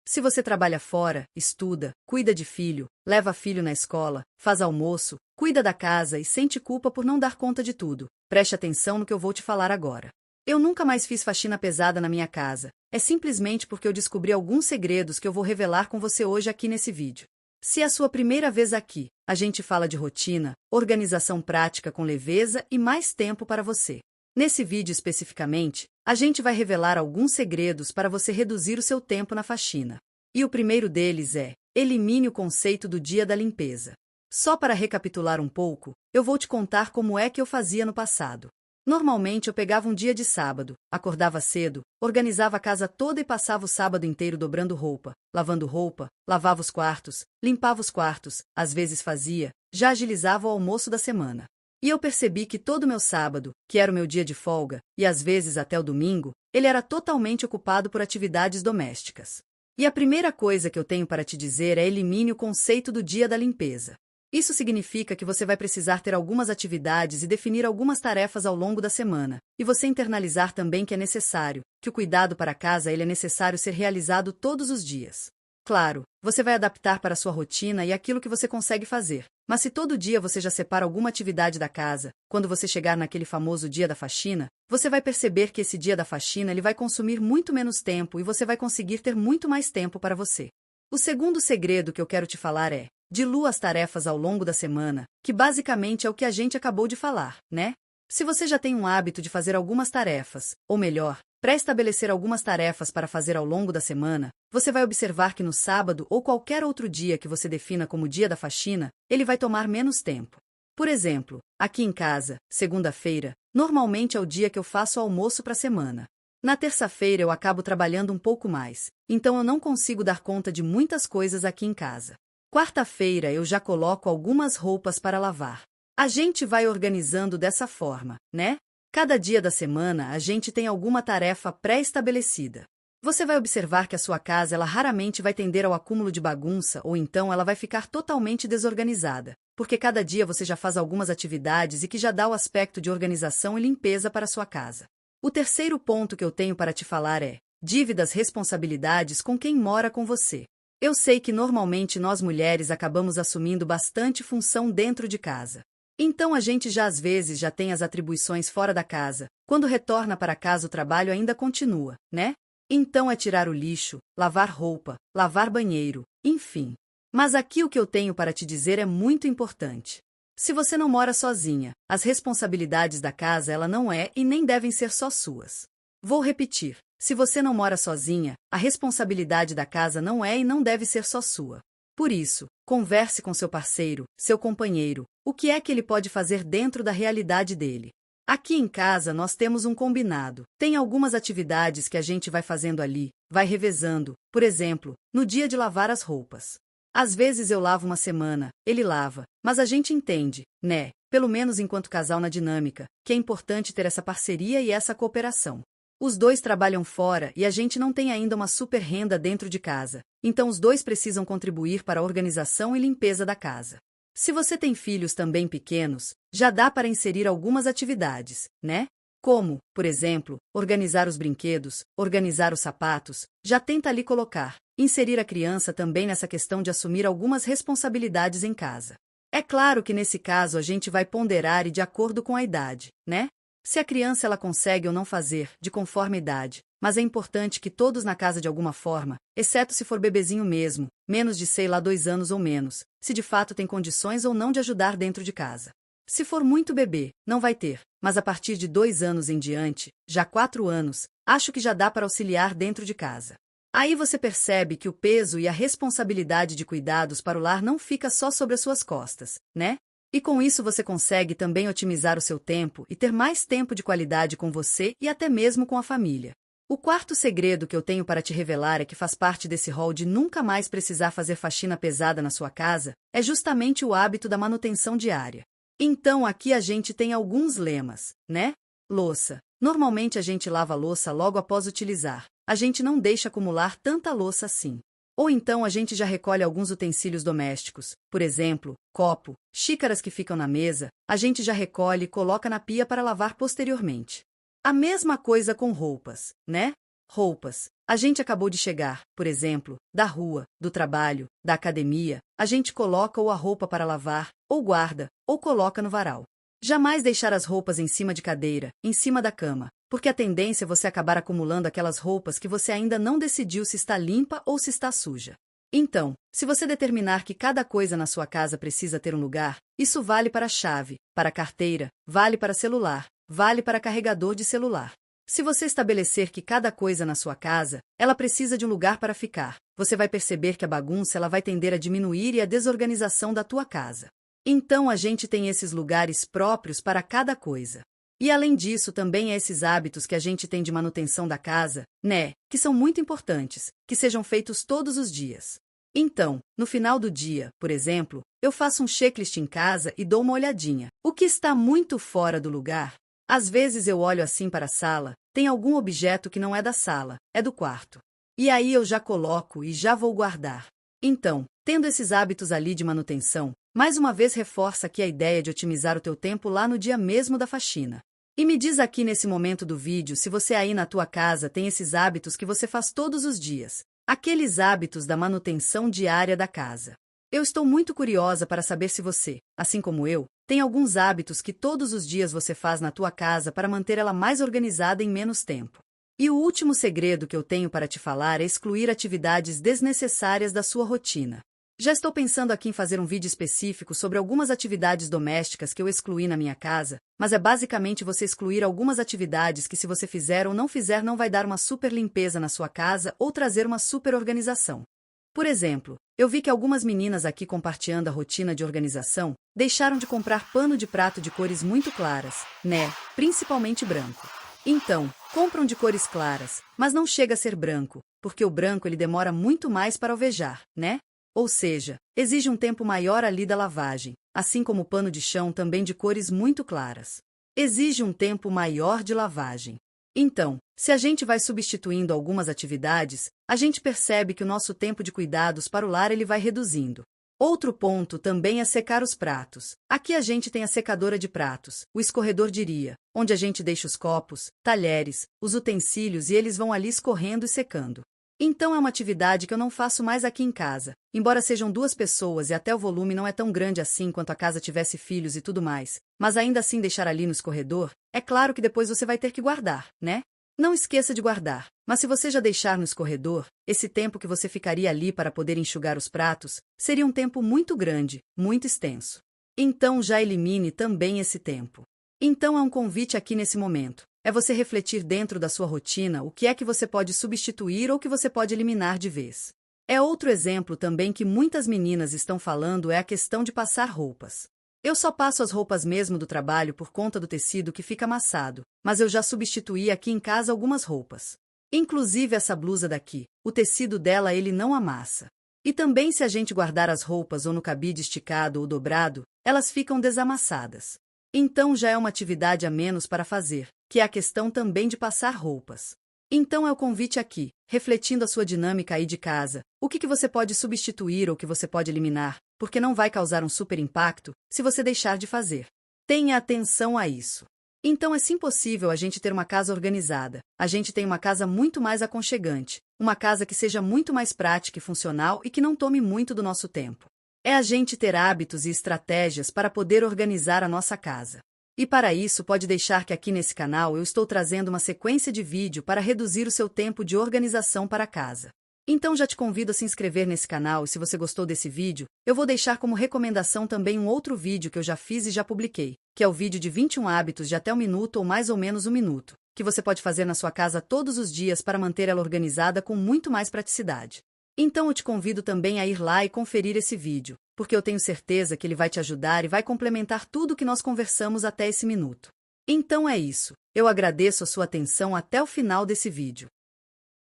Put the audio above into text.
Se você trabalha fora, estuda, cuida de filho, leva filho na escola, faz almoço, cuida da casa e sente culpa por não dar conta de tudo, preste atenção no que eu vou te falar agora. Eu nunca mais fiz faxina pesada na minha casa. É simplesmente porque eu descobri alguns segredos que eu vou revelar com você hoje aqui nesse vídeo. Se é a sua primeira vez aqui, a gente fala de rotina, organização prática com leveza e mais tempo para você. Nesse vídeo especificamente, a gente vai revelar alguns segredos para você reduzir o seu tempo na faxina. E o primeiro deles é: elimine o conceito do dia da limpeza. Só para recapitular um pouco, eu vou te contar como é que eu fazia no passado. Normalmente eu pegava um dia de sábado, acordava cedo, organizava a casa toda e passava o sábado inteiro dobrando roupa, lavando roupa, lavava os quartos, limpava os quartos, às vezes já agilizava o almoço da semana. E eu percebi que todo o meu sábado, que era o meu dia de folga, e às vezes até o domingo, ele era totalmente ocupado por atividades domésticas. E a primeira coisa que eu tenho para te dizer é: elimine o conceito do dia da limpeza. Isso significa que você vai precisar ter algumas atividades e definir algumas tarefas ao longo da semana, e você internalizar também que é necessário, que o cuidado para a casa ele é necessário ser realizado todos os dias. Claro, você vai adaptar para a sua rotina e aquilo que você consegue fazer, mas se todo dia você já separa alguma atividade da casa, quando você chegar naquele famoso dia da faxina, você vai perceber que esse dia da faxina ele vai consumir muito menos tempo e você vai conseguir ter muito mais tempo para você. O segundo segredo que eu quero te falar é: dilua as tarefas ao longo da semana, que basicamente é o que a gente acabou de falar, né? Se você já tem um hábito de fazer algumas tarefas, ou melhor, pré-estabelecer algumas tarefas para fazer ao longo da semana, você vai observar que no sábado ou qualquer outro dia que você defina como dia da faxina, ele vai tomar menos tempo. Por exemplo, aqui em casa, segunda-feira, normalmente é o dia que eu faço o almoço para a semana. Na terça-feira eu acabo trabalhando um pouco mais, então eu não consigo dar conta de muitas coisas aqui em casa. Quarta-feira eu já coloco algumas roupas para lavar. A gente vai organizando dessa forma, né? Cada dia da semana a gente tem alguma tarefa pré-estabelecida. Você vai observar que a sua casa ela raramente vai tender ao acúmulo de bagunça ou então ela vai ficar totalmente desorganizada, porque cada dia você já faz algumas atividades e que já dá o aspecto de organização e limpeza para a sua casa. O terceiro ponto que eu tenho para te falar é: dívidas responsabilidades com quem mora com você. Eu sei que normalmente nós mulheres acabamos assumindo bastante função dentro de casa. Então a gente já às vezes já tem as atribuições fora da casa. Quando retorna para casa o trabalho ainda continua, né? Então é tirar o lixo, lavar roupa, lavar banheiro, enfim. Mas aqui o que eu tenho para te dizer é muito importante. Se você não mora sozinha, as responsabilidades da casa ela não é e nem devem ser só suas. Vou repetir. Se você não mora sozinha, a responsabilidade da casa não é e não deve ser só sua. Por isso, converse com seu parceiro, seu companheiro, o que é que ele pode fazer dentro da realidade dele. Aqui em casa nós temos um combinado. Tem algumas atividades que a gente vai fazendo ali, vai revezando, por exemplo, no dia de lavar as roupas. Às vezes eu lavo uma semana, ele lava, mas a gente entende, né, pelo menos enquanto casal na dinâmica, que é importante ter essa parceria e essa cooperação. Os dois trabalham fora e a gente não tem ainda uma super renda dentro de casa, então os dois precisam contribuir para a organização e limpeza da casa. Se você tem filhos também pequenos, já dá para inserir algumas atividades, né? Como, por exemplo, organizar os brinquedos, organizar os sapatos, já tenta ali colocar, inserir a criança também nessa questão de assumir algumas responsabilidades em casa. É claro que nesse caso a gente vai ponderar e de acordo com a idade, né? Se a criança ela consegue ou não fazer, de conforme a idade, mas é importante que todos na casa de alguma forma, exceto se for bebezinho mesmo, menos de 2 anos ou menos, se de fato tem condições ou não de ajudar dentro de casa. Se for muito bebê, não vai ter, mas a partir de 2 anos em diante, já 4 anos, acho que já dá para auxiliar dentro de casa. Aí você percebe que o peso e a responsabilidade de cuidados para o lar não fica só sobre as suas costas, né? E com isso você consegue também otimizar o seu tempo e ter mais tempo de qualidade com você e até mesmo com a família. O quarto segredo que eu tenho para te revelar é que faz parte desse rol de nunca mais precisar fazer faxina pesada na sua casa, é justamente o hábito da manutenção diária. Então aqui a gente tem alguns lemas, né? Louça. Normalmente a gente lava a louça logo após utilizar. A gente não deixa acumular tanta louça assim. Ou então a gente já recolhe alguns utensílios domésticos, por exemplo, copo, xícaras que ficam na mesa, a gente já recolhe e coloca na pia para lavar posteriormente. A mesma coisa com roupas, né? Roupas. A gente acabou de chegar, por exemplo, da rua, do trabalho, da academia, a gente coloca ou a roupa para lavar, ou guarda, ou coloca no varal. Jamais deixar as roupas em cima de cadeira, em cima da cama, porque a tendência é você acabar acumulando aquelas roupas que você ainda não decidiu se está limpa ou se está suja. Então, se você determinar que cada coisa na sua casa precisa ter um lugar, isso vale para a chave, para a carteira, vale para celular, vale para carregador de celular. Se você estabelecer que cada coisa na sua casa, ela precisa de um lugar para ficar, você vai perceber que a bagunça ela vai tender a diminuir e a desorganização da tua casa. Então a gente tem esses lugares próprios para cada coisa. E além disso também esses hábitos que a gente tem de manutenção da casa, né, que são muito importantes, que sejam feitos todos os dias. Então, no final do dia, por exemplo, eu faço um checklist em casa e dou uma olhadinha. O que está muito fora do lugar? Às vezes eu olho assim para a sala, tem algum objeto que não é da sala, é do quarto. E aí eu já coloco e já vou guardar. Então, tendo esses hábitos ali de manutenção, mais uma vez reforça aqui a ideia de otimizar o teu tempo lá no dia mesmo da faxina. E me diz aqui nesse momento do vídeo se você aí na tua casa tem esses hábitos que você faz todos os dias. Aqueles hábitos da manutenção diária da casa. Eu estou muito curiosa para saber se você, assim como eu, tem alguns hábitos que todos os dias você faz na tua casa para manter ela mais organizada em menos tempo. E o último segredo que eu tenho para te falar é excluir atividades desnecessárias da sua rotina. Já estou pensando aqui em fazer um vídeo específico sobre algumas atividades domésticas que eu excluí na minha casa, mas é basicamente você excluir algumas atividades que se você fizer ou não fizer não vai dar uma super limpeza na sua casa ou trazer uma super organização. Por exemplo, eu vi que algumas meninas aqui compartilhando a rotina de organização deixaram de comprar pano de prato de cores muito claras, né, principalmente branco. Então, compram de cores claras, mas não chega a ser branco, porque o branco ele demora muito mais para alvejar, né? Ou seja, exige um tempo maior ali da lavagem, assim como o pano de chão também de cores muito claras. Exige um tempo maior de lavagem. Então, se a gente vai substituindo algumas atividades, a gente percebe que o nosso tempo de cuidados para o lar ele vai reduzindo. Outro ponto também é secar os pratos. Aqui a gente tem a secadora de pratos, o escorredor diria, onde a gente deixa os copos, talheres, os utensílios e eles vão ali escorrendo e secando. Então é uma atividade que eu não faço mais aqui em casa, embora sejam 2 pessoas e até o volume não é tão grande assim quanto a casa tivesse filhos e tudo mais, mas ainda assim deixar ali no escorredor, é claro que depois você vai ter que guardar, né? Não esqueça de guardar, mas se você já deixar no escorredor, esse tempo que você ficaria ali para poder enxugar os pratos, seria um tempo muito grande, muito extenso. Então já elimine também esse tempo. Então é um convite aqui nesse momento. É você refletir dentro da sua rotina o que é que você pode substituir ou que você pode eliminar de vez. É outro exemplo também que muitas meninas estão falando é a questão de passar roupas. Eu só passo as roupas mesmo do trabalho por conta do tecido que fica amassado, mas eu já substituí aqui em casa algumas roupas. Inclusive essa blusa daqui, o tecido dela ele não amassa. E também se a gente guardar as roupas ou no cabide esticado ou dobrado, elas ficam desamassadas. Então já é uma atividade a menos para fazer, que é a questão também de passar roupas. Então é o convite aqui, refletindo a sua dinâmica aí de casa, o que você pode substituir ou que você pode eliminar, porque não vai causar um super impacto se você deixar de fazer. Tenha atenção a isso. Então é sim possível a gente ter uma casa organizada, a gente tem uma casa muito mais aconchegante, uma casa que seja muito mais prática e funcional e que não tome muito do nosso tempo. É a gente ter hábitos e estratégias para poder organizar a nossa casa. E para isso pode deixar que aqui nesse canal eu estou trazendo uma sequência de vídeo para reduzir o seu tempo de organização para casa. Então já te convido a se inscrever nesse canal e se você gostou desse vídeo, eu vou deixar como recomendação também um outro vídeo que eu já fiz e já publiquei, que é o vídeo de 21 hábitos de até 1 minuto ou mais ou menos 1 minuto, que você pode fazer na sua casa todos os dias para manter ela organizada com muito mais praticidade. Então eu te convido também a ir lá e conferir esse vídeo, porque eu tenho certeza que ele vai te ajudar e vai complementar tudo o que nós conversamos até esse minuto. Então é isso, eu agradeço a sua atenção até o final desse vídeo.